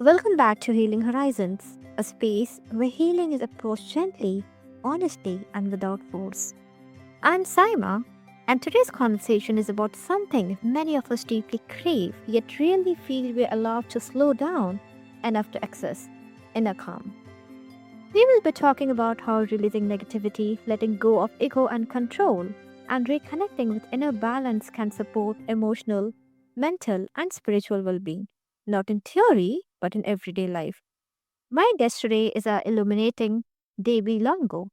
Welcome back to Healing Horizons, a space where healing is approached gently, honestly, and without force. I'm Saima, and today's conversation is about something many of us deeply crave, yet rarely feel we're allowed to slow down enough to access inner calm. We will be talking about how releasing negativity, letting go of ego and control, and reconnecting with inner balance can support emotional, mental, and spiritual well being, not in theory, but in everyday life. My guest today is a illuminating Debbie Longo,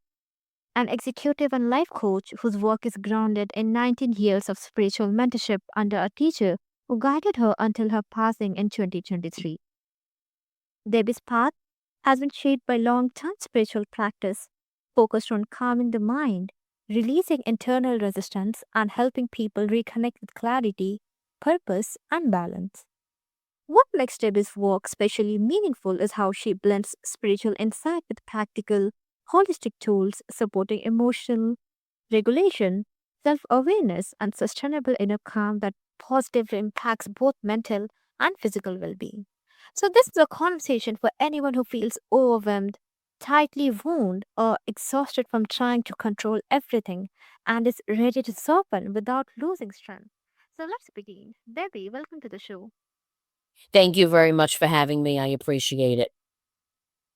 an executive and life coach whose work is grounded in 19 years of spiritual mentorship under a teacher who guided her until her passing in 2023. Debbie's path has been shaped by long term spiritual practice focused on calming the mind, releasing internal resistance, and helping people reconnect with clarity, purpose, and balance. What makes Debbie's work especially meaningful is how she blends spiritual insight with practical, holistic tools supporting emotional regulation, self awareness, and sustainable inner calm that positively impacts both mental and physical well being. So, this is a conversation for anyone who feels overwhelmed, tightly wounded, or exhausted from trying to control everything and is ready to soften without losing strength. So, let's begin. Debbie, welcome to the show. Thank you very much for having me. I appreciate it.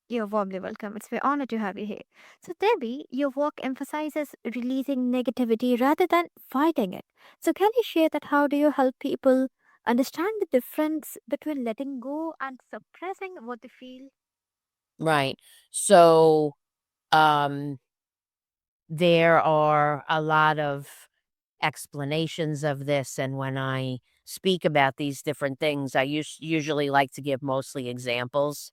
You're warmly welcome. It's an honor to have you here. So, Debbie, your work emphasizes releasing negativity rather than fighting it. So, can you share that? How do you help people understand the difference between letting go and suppressing what they feel? Right. So, um, there are a lot of explanations of this, and when I speak about these different things, I usually like to give mostly examples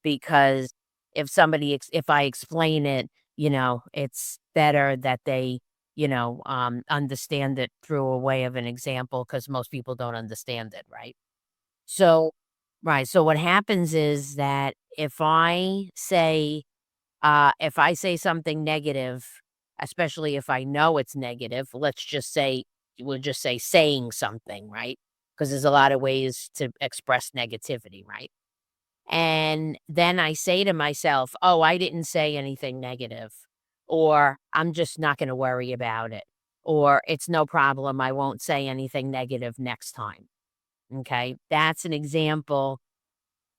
because if I explain it, it's better that they, understand it through a way of an example because most people don't understand it, right? So right, so what happens is that if I say something negative, especially if I know it's negative, we'll just say saying something, right? Because there's a lot of ways to express negativity, right? And then I say to myself, "Oh, I didn't say anything negative," or "I'm just not gonna worry about it," or "It's no problem, I won't say anything negative next time." Okay? That's an example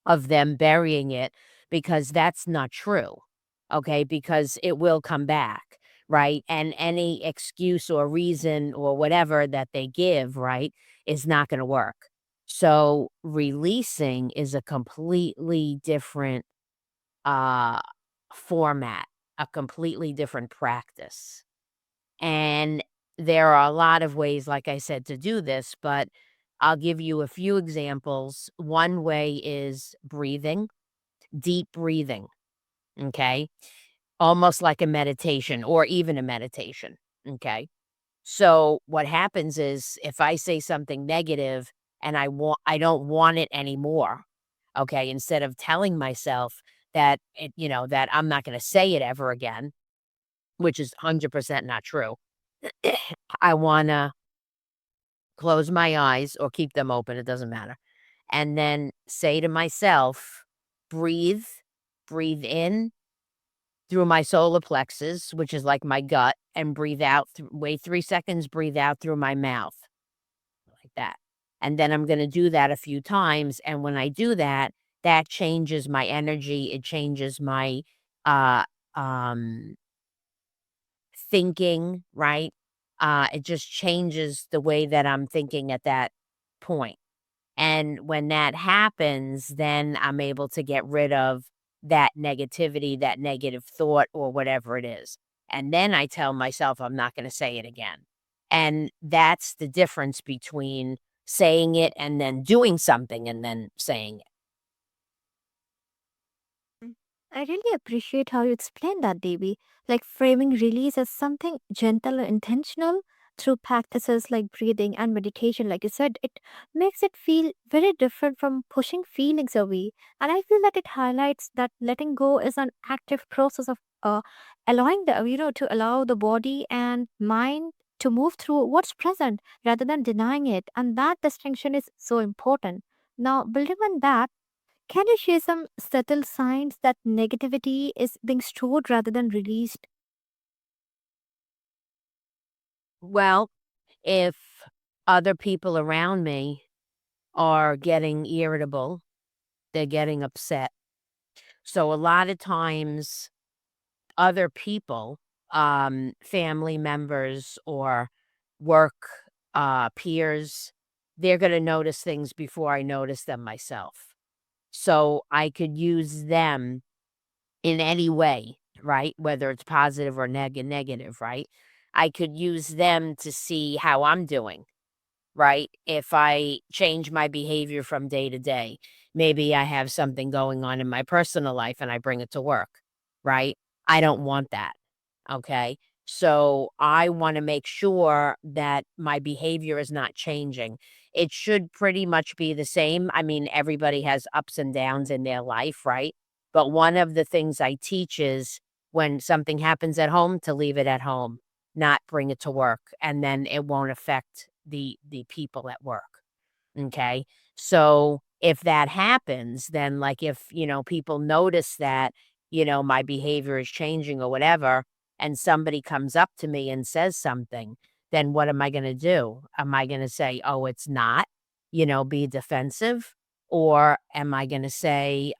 of them burying it because that's not true, okay? Because it will come back, right? And any excuse or reason or whatever that they give, right, is not gonna work. So, releasing is a completely different, uh, format, a completely different practice. And there are a lot of ways, like I said, to do this, but I'll give you a few examples. One way is breathing, deep breathing, okay? Almost like a meditation or even a meditation, okay? So what happens is if I say something negative and I don't want it anymore, okay, instead of telling myself that I'm not going to say it ever again, which is 100% not true. I want to close my eyes or keep them open, it doesn't matter. And then say to myself, breathe, breathe in through my solar plexus, which is like my gut, and breathe out, wait 3 seconds, breathe out through my mouth, like that. And then I'm going to do that a few times. And when I do that, that changes my energy. It changes my uh, um, thinking, right? It just changes the way that I'm thinking at that point. And when that happens, then I'm able to get rid of that negativity, that negative thought, or whatever it is. And then I tell myself I'm not going to say it again. And that's the difference between saying it and then doing something and then saying it. Mm. I really appreciate how you explain that, Devi. Like framing release as something gentle and intentional through practices like breathing and meditation, like you said, it makes it feel very different from pushing feelings away. And I feel that it highlights that letting go is an active process of allowing to allow the body and mind to move through what's present rather than denying it. And that distinction is so important. Now, building on that, Can you share some subtle signs that negativity is being stored rather than released? Well, if other people around me are getting irritable, they're getting upset. So a lot of times other people, family members or work peers, they're going to notice things before I notice them myself. So I could use them in any way, right? Whether it's positive or negative, right? I could use them to see how I'm doing, right? If I change my behavior from day to day, maybe I have something going on in my personal life and I bring it to work, right? I don't want that. Okay. So I want to make sure that my behavior is not changing. It should pretty much be the same. I mean, everybody has ups and downs in their life, right? But one of the things I teach is when something happens at home, to leave it at home, not bring it to work, and then it won't affect the people at work. Okay. So if that happens, then like if, people notice that, my behavior is changing or whatever, and somebody comes up to me and says something, then what am I going to do? Am I going to say, oh, it's not, be defensive? Or am I going to say,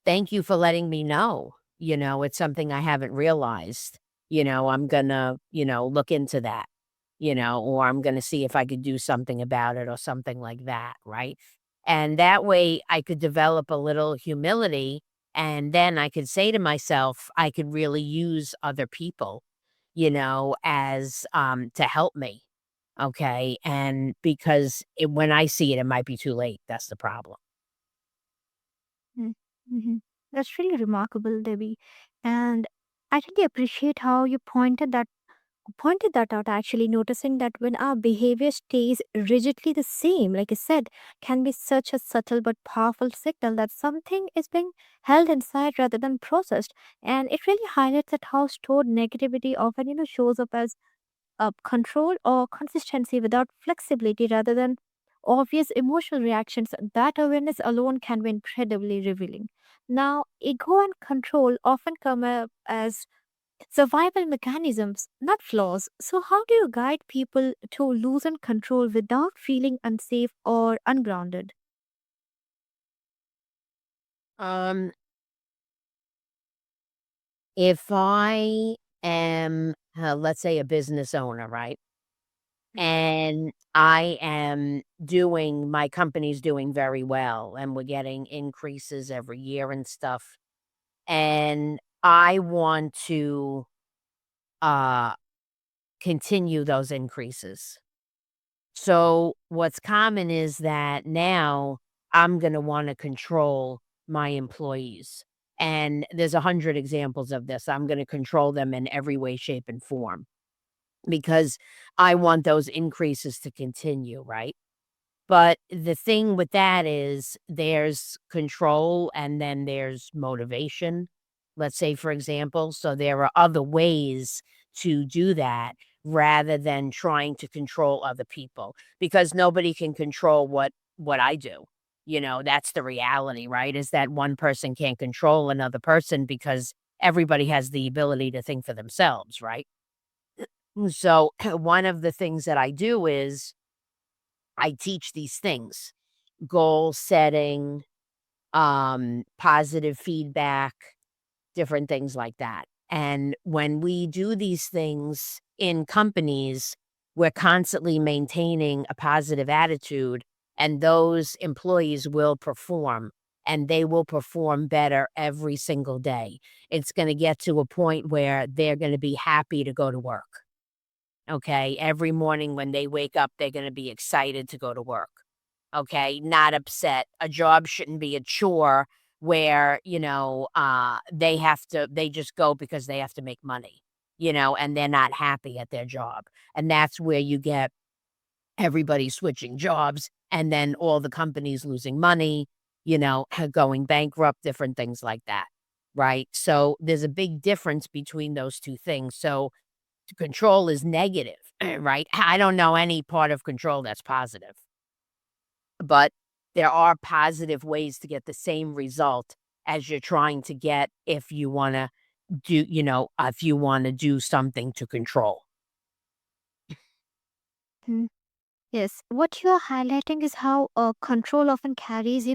thank you for letting me know. It's something I haven't realized. I'm gonna, look into that, or I'm gonna see if I could do something about it or something like that, right? And that way I could develop a little humility, and then I could say to myself, I could really use other people, as to help me. Okay. And because when I see it, it might be too late. That's the problem. Mm, mhm. That's really remarkable, Debbie. And I really appreciate how you pointed that out, actually noticing that when our behavior stays rigidly the same, like I said, can be such a subtle but powerful signal that something is being held inside rather than processed. And it really highlights that how stored negativity often, shows up as control or consistency without flexibility rather than obvious emotional reactions. That awareness alone can be incredibly revealing. Now, ego and control often come up as survival mechanisms, not flaws. So, how do you guide people to loosen control without feeling unsafe or ungrounded? Um, if I am, let's say, a business owner, right? And I am doing my company's doing very well, and we're getting increases every year and stuff. And I want to uh continue those increases. So what's common is that now I'm going to want to control my employees. And there's 100 examples of this. I'm going to control them in every way, shape, and form because I want those increases to continue, right? But the thing with that is there's control and then there's motivation. Let's say, for example, so there are other ways to do that rather than trying to control other people because nobody can control what I do. That's the reality, right? Is that one person can't control another person because everybody has the ability to think for themselves, right? So one of the things that I do is I teach these things, goal setting, positive feedback, different things like that. And when we do these things in companies, we're constantly maintaining a positive attitude, and those employees will perform and they will perform better every single day. It's going to get to a point where they're going to be happy to go to work. Okay. Every morning when they wake up, they're going to be excited to go to work. Okay, not upset. A job shouldn't be a chore where, they just go because they have to make money, and they're not happy at their job. And that's where you get everybody switching jobs and then all the companies losing money, going bankrupt, different things like that. Right. So there's a big difference between those two things. So control is negative, right? I don't know any part of control that's positive. But there are positive ways to get the same result as you're trying to get if you wanna if you wanna do something to control. Mhm. Yes, what you're highlighting is how control often carries,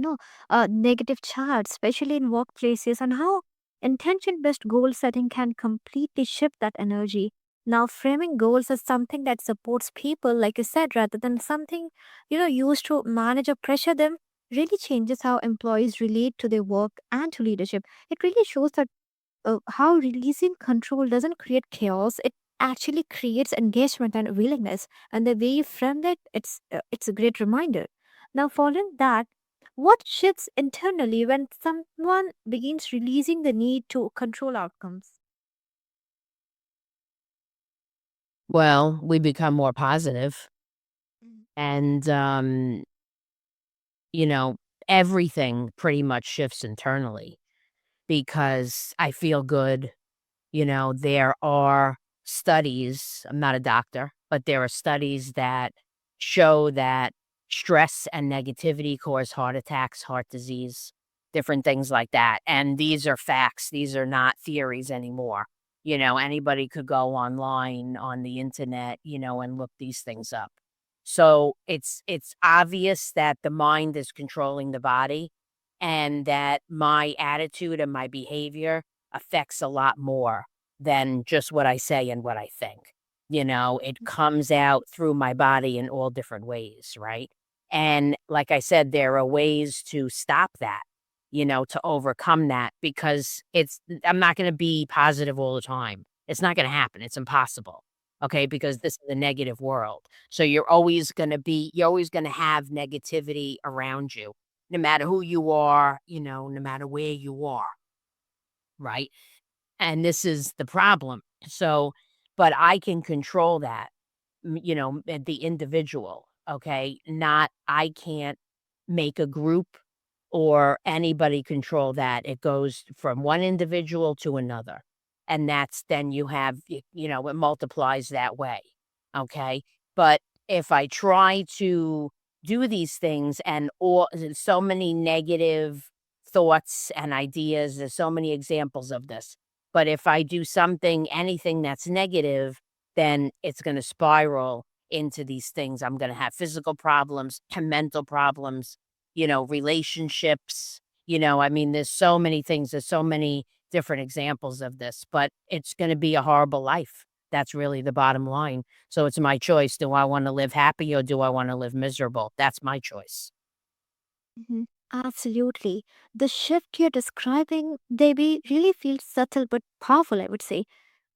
a negative charge, especially in workplaces, and how intention based goal setting can completely shift that energy. Now, framing goals as something that supports people, like you said, rather than something, used to manage or pressure them, really changes how employees relate to their work and to leadership. It really shows that how releasing control doesn't create chaos, it actually creates engagement and willingness. And the way you framed it, it's a great reminder. Now, following that, what shifts internally when someone begins releasing the need to control outcomes? Well, we become more positive and, you know, everything pretty much shifts internally because I feel good. There are studies, I'm not a doctor, but there are studies that show that stress and negativity cause heart attacks, heart disease, different things like that. And these are facts, these are not theories anymore. Anybody could go online on the internet, and look these things up. So it's obvious that the mind is controlling the body and that my attitude and my behavior affects a lot more than just what I say and what I think. It comes out through my body in all different ways, right? And like I said, there are ways to stop that, to overcome that because I'm not going to be positive all the time. It's not going to happen. It's impossible. Okay. Because this is a negative world. So you're always going to have negativity around you no matter who you are, no matter where you are, right? And this is the problem. So, but I can control that, at the individual, okay? Not I can't make a group or anybody control that. It goes from one individual to another. And that's then you have, it multiplies that way. Okay. But if I try to do these things and all there's so many negative thoughts and ideas, there's so many examples of this. But if I do anything that's negative, then it's going to spiral into these things. I'm going to have physical problems, mental problems, relationships, I mean, there's so many things, there's so many different examples of this, but it's going to be a horrible life. That's really the bottom line. So it's my choice. Do I want to live happy or do I want to live miserable? That's my choice. Mhm. Absolutely. The shift you're describing, Debbie, really feels subtle but powerful, I would say.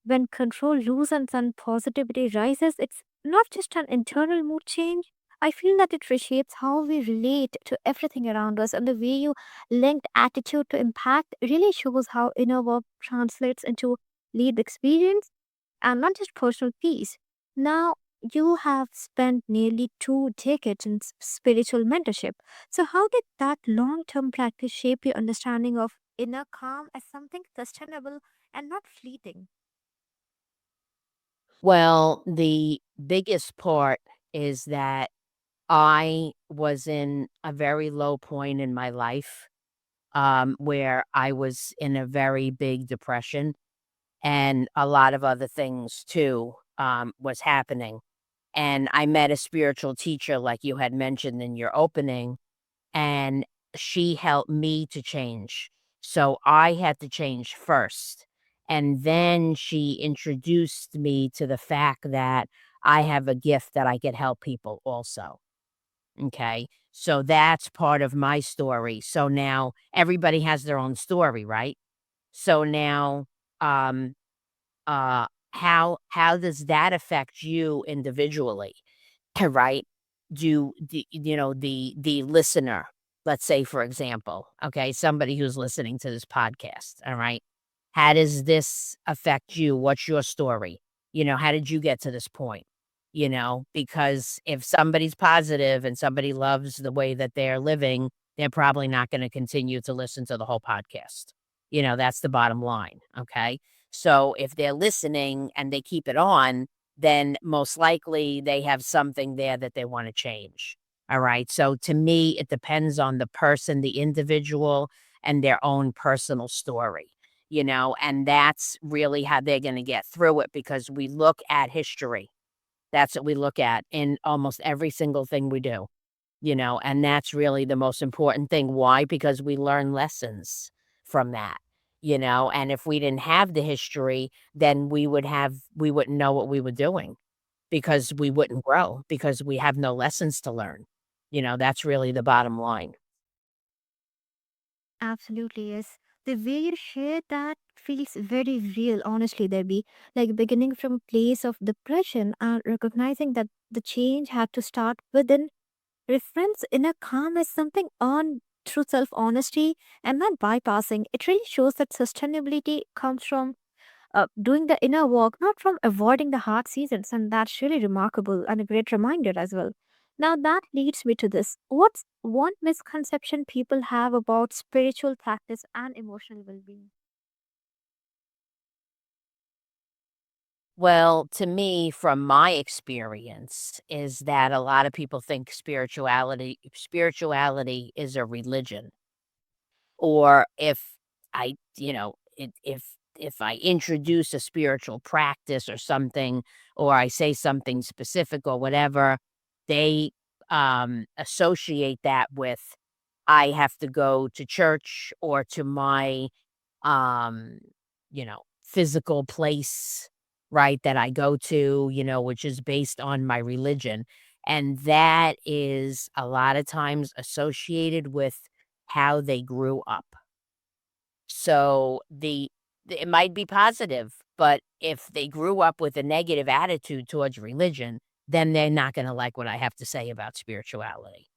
When control loosens and positivity rises, it's not just an internal mood change. I feel that it reshapes how we relate to everything around us, and the way you linked attitude to impact really shows how inner work translates into lead experience and not just personal peace. Now, you have spent nearly 2 decades in spiritual mentorship. So, how did that long term practice shape your understanding of inner calm as something sustainable and not fleeting? Well, the biggest part is that I was in a very low point in my life where I was in a very big depression and a lot of other things too was happening. And I met a spiritual teacher, like you had mentioned in your opening, and she helped me to change. So I had to change first. And then she introduced me to the fact that I have a gift that I could help people also. Okay. So that's part of my story. So now everybody has their own story, right? So now, um, how does that affect you individually? Right? Do the listener, let's say, for example, okay, somebody who's listening to this podcast, all right? How does this affect you? What's your story? How did you get to this point? Because if somebody's positive and somebody loves the way that they're living, they're probably not going to continue to listen to the whole podcast. That's the bottom line. Okay. So if they're listening and they keep it on, then most likely they have something there that they want to change. All right. So to me, it depends on the person, the individual, and their own personal story, and that's really how they're going to get through it because we look at history. That's what we look at in almost every single thing we do, and that's really the most important thing. Why? Because we learn lessons from that, and if we didn't have the history, then we wouldn't know what we were doing because we wouldn't grow because we have no lessons to learn. That's really the bottom line. Absolutely, yes. The way you share that feels very real, honestly, Debbie. Like beginning from a place of depression and recognizing that the change had to start within. Reference inner calm is something earned through self honesty and not bypassing. It really shows that sustainability comes from doing the inner work, not from avoiding the hard seasons. And that's really remarkable and a great reminder as well. Now, that leads me to this. What's one misconception people have about spiritual practice and emotional well being? Well, to me, from my experience, is that a lot of people think spirituality is a religion. Or if I you know, it if I introduce a spiritual practice or something, or I say something specific or whatever, they, associate that with I have to go to church or to my, physical place, right, that I go to, which is based on my religion, and that is a lot of times associated with how they grew up. So it might be positive, but if they grew up with a negative attitude towards religion, then they're not gonna like what I have to say about spirituality.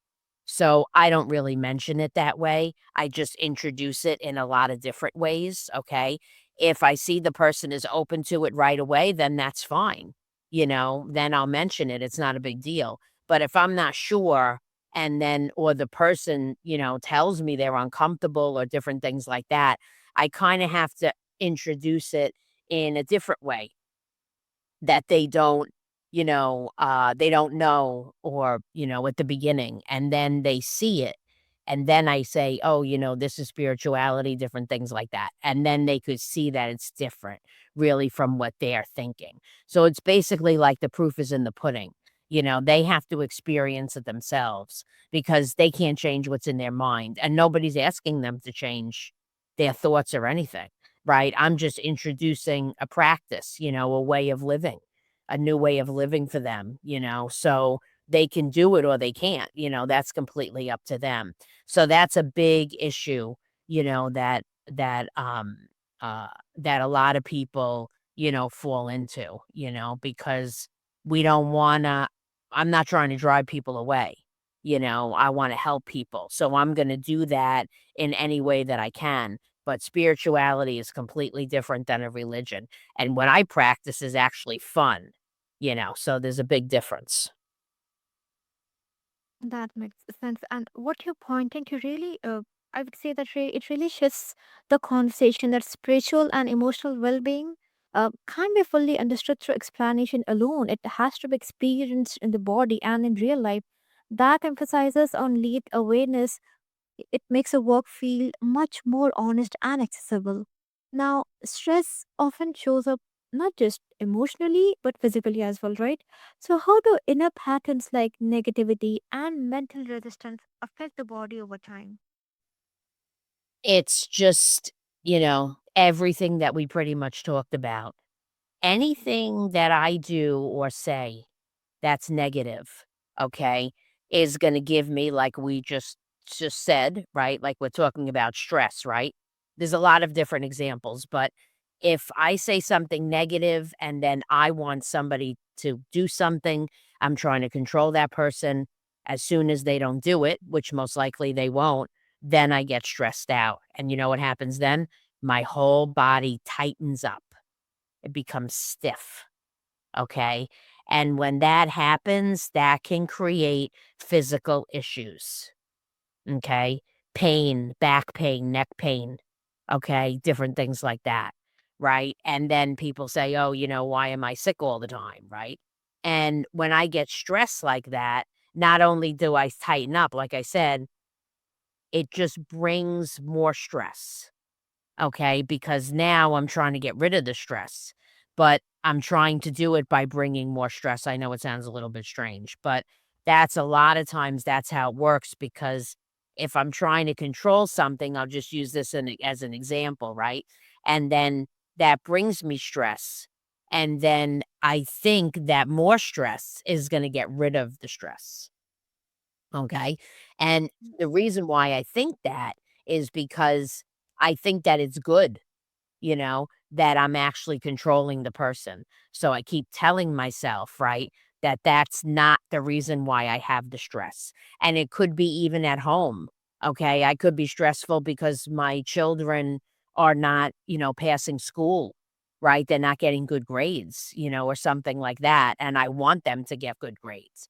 So I don't really mention it that way. I just introduce it in a lot of different ways, okay? If I see the person is open to it right away, then that's fine. Then I'll mention it. It's not a big deal. But if I'm not sure and then or the person, tells me they're uncomfortable or different things like that, I kind of have to introduce it in a different way that they don't know or, at the beginning, and then they see it, and then I say, "Oh, this is spirituality," different things like that, and then they could see that it's different, really, from what they're thinking. So it's basically like the proof is in the pudding, they have to experience it themselves because they can't change what's in their mind, and nobody's asking them to change their thoughts or anything, right? I'm just introducing a practice, a way of living, a new way of living for them, so they can do it or they can't, that's completely up to them. So that's a big issue, that uh that a lot of people, fall into, because we don't wanna I'm not trying to drive people away. I want to help people. So I'm going to do that in any way that I can. But spirituality is completely different than a religion. And what I practice is actually fun, so there's a big difference. That makes sense. And what you're pointing to really, I would say that it really shifts the conversation that spiritual and emotional well being can't be fully understood through explanation alone. It has to be experienced in the body and in real life. That emphasizes on lead awareness. It makes the work feel much more honest and accessible. Now, stress often shows up not just emotionally but physically as well, right? So, how do inner patterns like negativity and mental resistance affect the body over time? It's just, everything that we pretty much talked about. Anything that I do or say that's negative, okay, is gonna give me like we just said, right? Like we're talking about stress, right? There's a lot of different examples, but if I say something negative and then I want somebody to do something, I'm trying to control that person. As soon as they don't do it, which most likely they won't, then I get stressed out. And you know what happens then? My whole body tightens up. It becomes stiff. Okay. And when that happens, that can create physical issues. Okay. Pain, back pain, neck pain. Okay. Different things like that. Right. And then people say, oh, why am I sick all the time? Right. And when I get stressed like that, not only do I tighten up, like I said, it just brings more stress. Okay, because now I'm trying to get rid of the stress, but I'm trying to do it by bringing more stress. I know it sounds a little bit strange, but that's a lot of times that's how it works because if I'm trying to control something, I'll just use this as an example, right? And then that brings me stress. And then I think that more stress is going to get rid of the stress. Okay. And the reason why I think that is because I think that it's good, that I'm actually controlling the person. So I keep telling myself, right, that that's not the reason why I have the stress. And it could be even at home. Okay. I could be stressful because my children are not, passing school, right? They're not getting good grades, or something like that. And I want them to get good grades,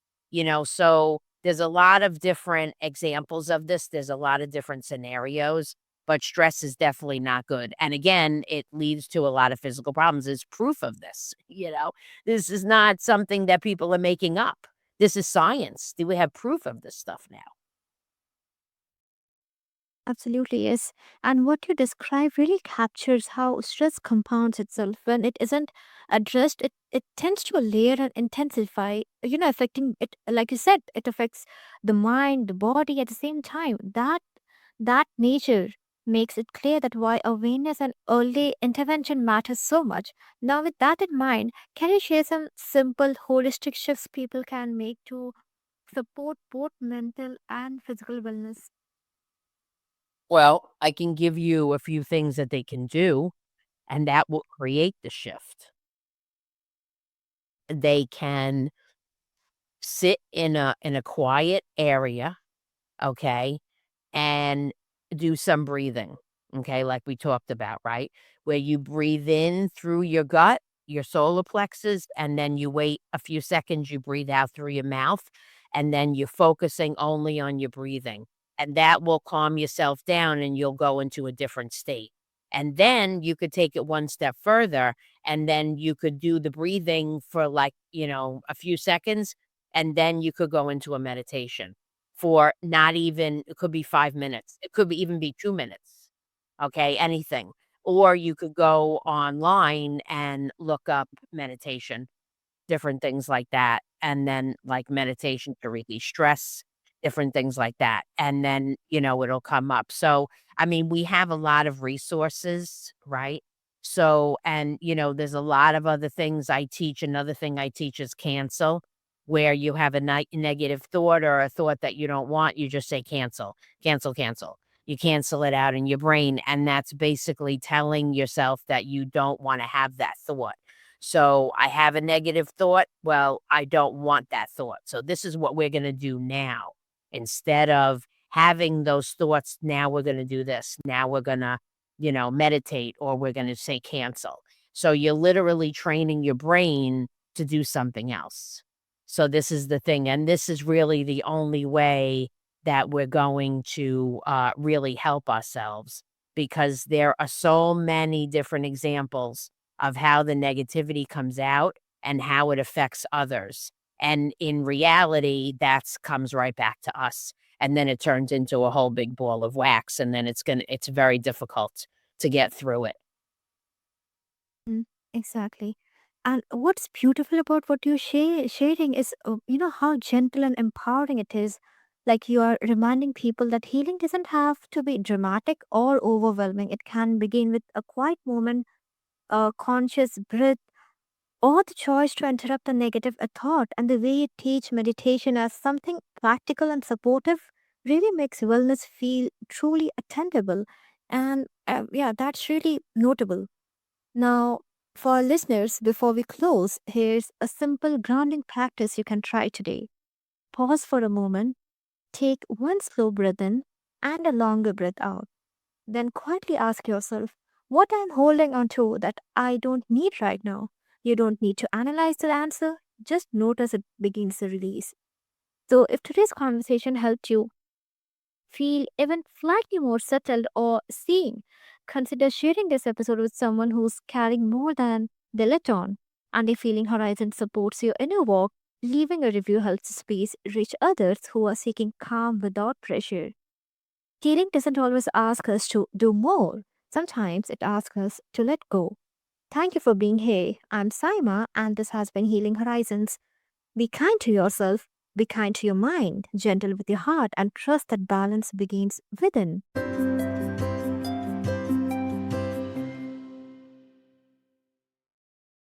so there's a lot of different examples of this. There's a lot of different scenarios, but stress is definitely not good. And again, it leads to a lot of physical problems. There's proof of this, This is not something that people are making up. This is science. Do we have proof of this stuff now? Absolutely, yes. And what you describe really captures how stress compounds itself. When it isn't addressed, it tends to layer and intensify, affecting it, like you said, it affects the mind, the body at the same time. That nature makes it clear that why awareness and early intervention matters so much. Now, with that in mind, can you share some simple holistic shifts people can make to support both mental and physical wellness? Well, I can give you a few things that they can do, and that will create the shift. They can sit in a quiet area, okay, and do some breathing, okay, like we talked about, right? Where you breathe in through your gut, your solar plexus, and then you wait a few seconds, you breathe out through your mouth, and then you're focusing only on your breathing. And that will calm yourself down and you'll go into a different state. And then you could take it one step further and then you could do the breathing for like, a few seconds, and then you could go into a meditation for not even it could be 5 minutes. It could be even be 2 minutes, okay, anything. Or you could go online and look up meditation, different things like that, and then, like, meditation to release stress, different things like that, and then, it'll come up. So, I mean, we have a lot of resources, right? So and, there's a lot of other things I teach. Another thing I teach is cancel, where you have a negative thought or a thought that you don't want, you just say cancel, cancel, cancel. You cancel it out in your brain, and that's basically telling yourself that you don't wanna have that thought. So I have a negative thought. Well, I don't want that thought. So this is what we're going to do now. Instead of having those thoughts, now we're going to do this. Now we're going to, meditate or we're going to say cancel. So you're literally training your brain to do something else. So this is the thing. And this is really the only way that we're going to really help ourselves because there are so many different examples of how the negativity comes out and how it affects others. And in reality, that's comes right back to us. And then it turns into a whole big ball of wax. And then it's very difficult to get through it. Mm, exactly. And what's beautiful about what you're sharing is, how gentle and empowering it is. Like you are reminding people that healing doesn't have to be dramatic or overwhelming. It can begin with a quiet moment, a conscious breath, or the choice to interrupt a negative thought. And the way you teach meditation as something practical and supportive really makes wellness feel truly attainable. And yeah, that's really notable. Now, for our listeners, before we close, here's a simple grounding practice you can try today. Pause for a moment, take one slow breath in and a longer breath out. Then quietly ask yourself, what I'm holding on to that I don't need right now. You don't need to analyze the answer, just notice it begins to release. So, if today's conversation helped you feel even slightly more settled or seeing, consider sharing this episode with someone who's carrying more than they let on. And the Feeling Horizon supports your inner walk leaving a review helps the space reach others who are seeking calm without pressure. Healing doesn't always ask us to do more, sometimes it asks us to let go. Thank you for being here. I'm Saima, and this has been Healing Horizons. Be kind to yourself, be kind to your mind, gentle with your heart, and trust that balance begins within.